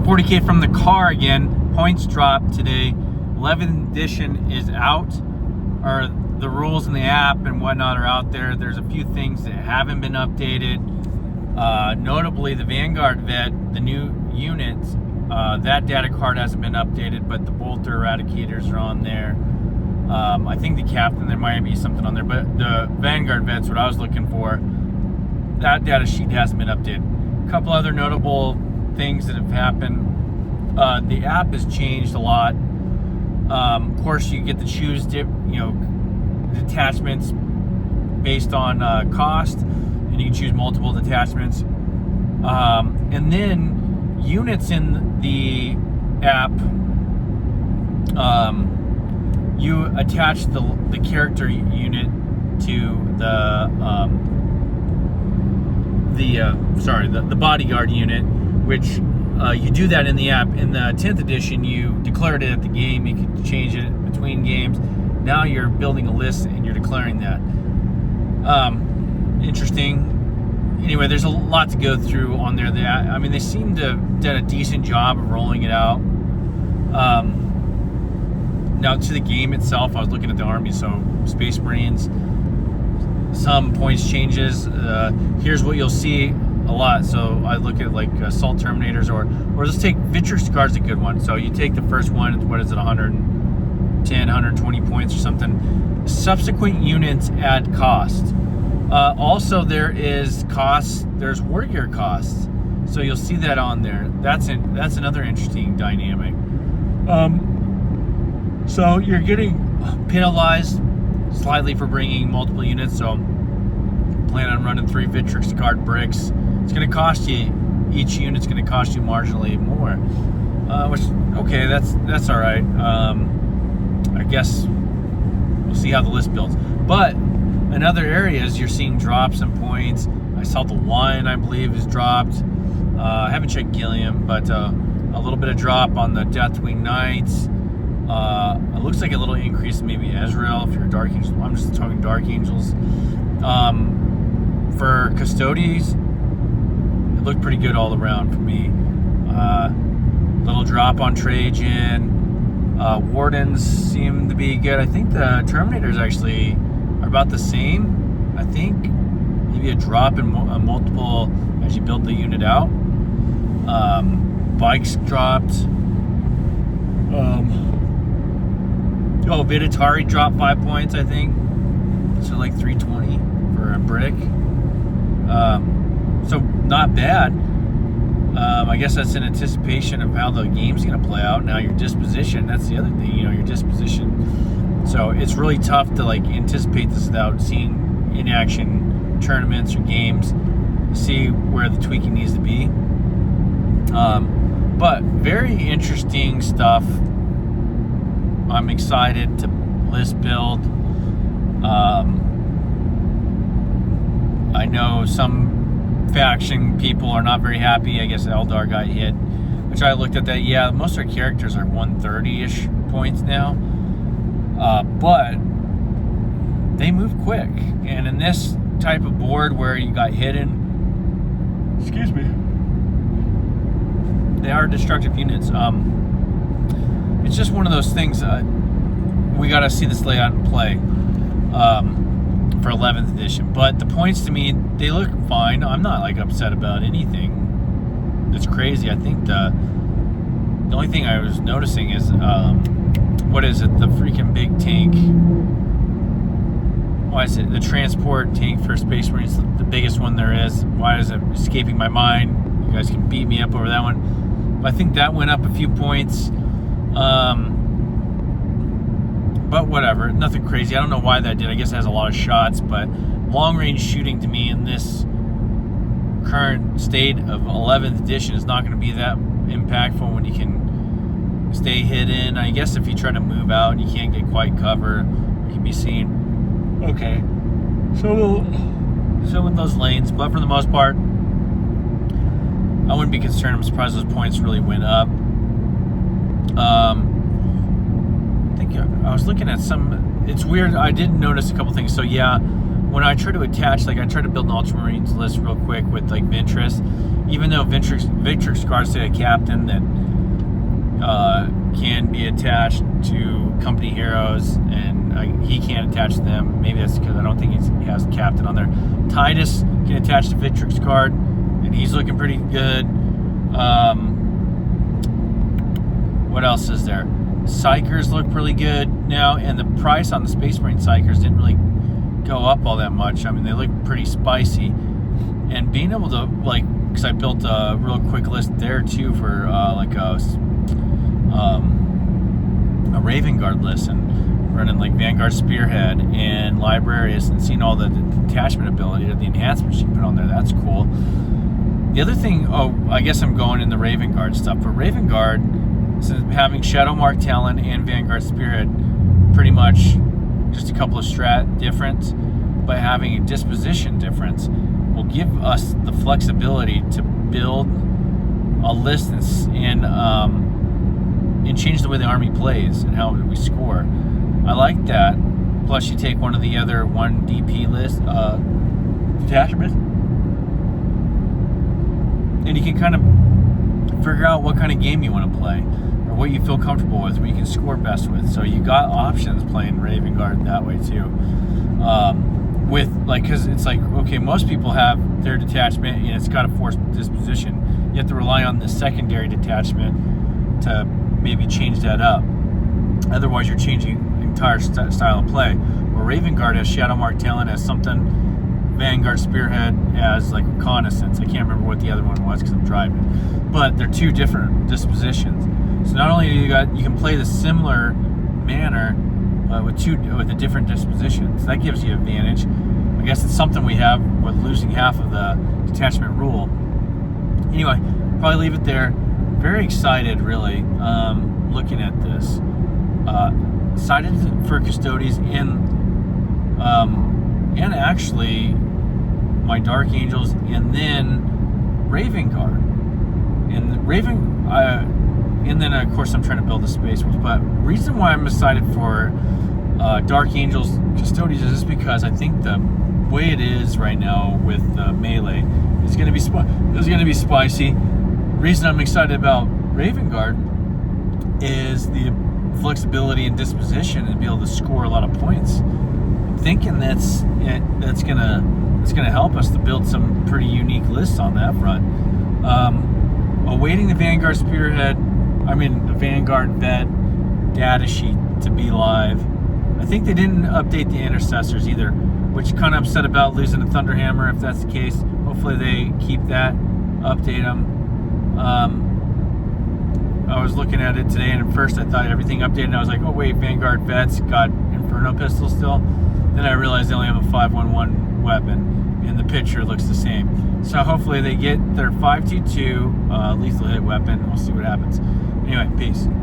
40K from the car again. Points dropped today. 11th edition is out. Or the rules in the app and whatnot are out there. There's a few things that haven't been updated. Notably, the Vanguard Vet, the new units, that data card hasn't been updated, but the Bolter Eradicators are on there. I think the Captain, there might be something on there, but the Vanguard Vet's what I was looking for. That data sheet hasn't been updated. A couple other notable things that have happened. The app has changed a lot. Of course, you get to choose, detachments based on cost, and you can choose multiple detachments. And then units in the app, you attach the character unit to the bodyguard unit, which you do that in the app. In the 10th edition, you declared it at the game. You can change it between games. Now you're building a list and you're declaring that. Interesting. Anyway, there's a lot to go through on there. They seem to have done a decent job of rolling it out. Now to the game itself, I was looking at the Army, so Space Marines, some points changes. Here's what you'll see a lot. So I look at like Assault Terminators, or let's take Victrix Guard's a good one. So you take the first one, what is it, 110, 120 points or something. Subsequent units add cost. Also, there is cost. There's war gear costs. So you'll see that on there. That's another interesting dynamic. So you're getting penalized slightly for bringing multiple units. So plan on running 3 Victrix Guard bricks. It's going to cost you, each unit's going to cost you marginally more. Which, okay, that's all right. I guess we'll see how the list builds. But in other areas, you're seeing drops in points. I saw the Lion, I believe, is dropped. I haven't checked Gilliam, but a little bit of drop on the Deathwing Knights. It looks like a little increase in maybe Ezreal if you're Dark Angel. I'm just talking Dark Angels. For Custodies, it looked pretty good all around for me. Little drop on Trajan. Wardens seem to be good. I think the Terminators actually are about the same. I think maybe a drop in multiple as you build the unit out. Bikes dropped. Vidatari dropped 5 points, I think. So like 320 for a brick. So not bad. I guess that's in anticipation of how the game's going to play out. Now your disposition, that's the other thing, your disposition. So it's really tough to like anticipate this without seeing in action tournaments or games, see where the tweaking needs to be. But very interesting stuff. I'm excited to list build. I know some faction people are not very happy. I guess Eldar got hit, which I looked at that. Yeah, most of our characters are 130-ish points now, but they move quick. And in this type of board where you got hidden, excuse me, they are destructive units. It's just one of those things. We got to see this layout in play for 11th edition. But the points to me, they look fine. I'm not like upset about anything that's crazy. I think the only thing I was noticing is what is it? The freaking big tank. Why is it the transport tank for Space Marines? The biggest one there is. Why is it escaping my mind? You guys can beat me up over that one. But I think that went up a few points. But whatever, nothing crazy. I don't know why that did. I guess it has a lot of shots, but long range shooting to me in this current state of 11th edition is not going to be that impactful when you can stay hidden. I guess if you try to move out and you can't get quite cover, you can be seen. Okay, so in those lanes, but for the most part, I wouldn't be concerned. I'm surprised those points really went up. I think I was looking at some. It's weird. I did notice a couple things. So yeah, when I try to attach, like I try to build an Ultramarines list real quick with like Ventress, even though Victrix Guard say a captain that can be attached to company heroes, and he can't attach to them. Maybe that's because I don't think he has a captain on there. Titus can attach to Victrix Guard, and he's looking pretty good. What else is there? Psychers look really good now, and the price on the Space Marine Psychers didn't really go up all that much. I mean, they look pretty spicy, and being able to, like, because I built a real quick list there too for like a Raven Guard list, and running like Vanguard Spearhead and Librarius, and seeing all the detachment ability or the enhancements you put on there. That's cool. The other thing, I guess I'm going in the Raven Guard stuff, but Raven Guard, since having Shadowmark Talon and Vanguard Spearhead, pretty much just a couple of strat difference, but having a disposition difference will give us the flexibility to build a list and change the way the army plays and how we score. I like that. Plus, you take one of the other 1 DP list detachments, and you can kind of figure out what kind of game you want to play, or what you feel comfortable with, what you can score best with. So you got options playing Raven Guard that way too. With, like, because it's like, okay, most people have their detachment and it's got a forced disposition. You have to rely on the secondary detachment to maybe change that up. Otherwise, you're changing the entire style of play. Where Raven Guard has Shadowmark Talon as something, Vanguard Spearhead as like reconnaissance. I can't remember what the other one was because I'm driving, but they're two different dispositions. So not only you can play the similar manner, with a different disposition. So that gives you advantage. I guess it's something we have with losing half of the detachment rule. Anyway, probably leave it there. Very excited, really, looking at this. Excited for Custodes and actually my Dark Angels, and then Raven Guard. And then, of course, I'm trying to build a Space Wolves. But reason why I'm excited for Dark Angels Custodes is just because I think the way it is right now with melee is going to be spicy. Reason I'm excited about Raven Guard is the flexibility and disposition and be able to score a lot of points. I'm thinking that's gonna help us to build some pretty unique lists on that front. Awaiting the Vanguard Spearhead. The Vanguard Vet data sheet to be live. I think they didn't update the intercessors either, which kind of upset about losing the Thunderhammer. If that's the case, hopefully they keep that, update them. I was looking at it today, and at first I thought everything updated, and I was like, oh wait, Vanguard Vets got Inferno Pistol still. Then I realized they only have a 5.11 weapon, and the picture looks the same. So hopefully they get their 5.22 lethal hit weapon. We'll see what happens. Anyway, peace.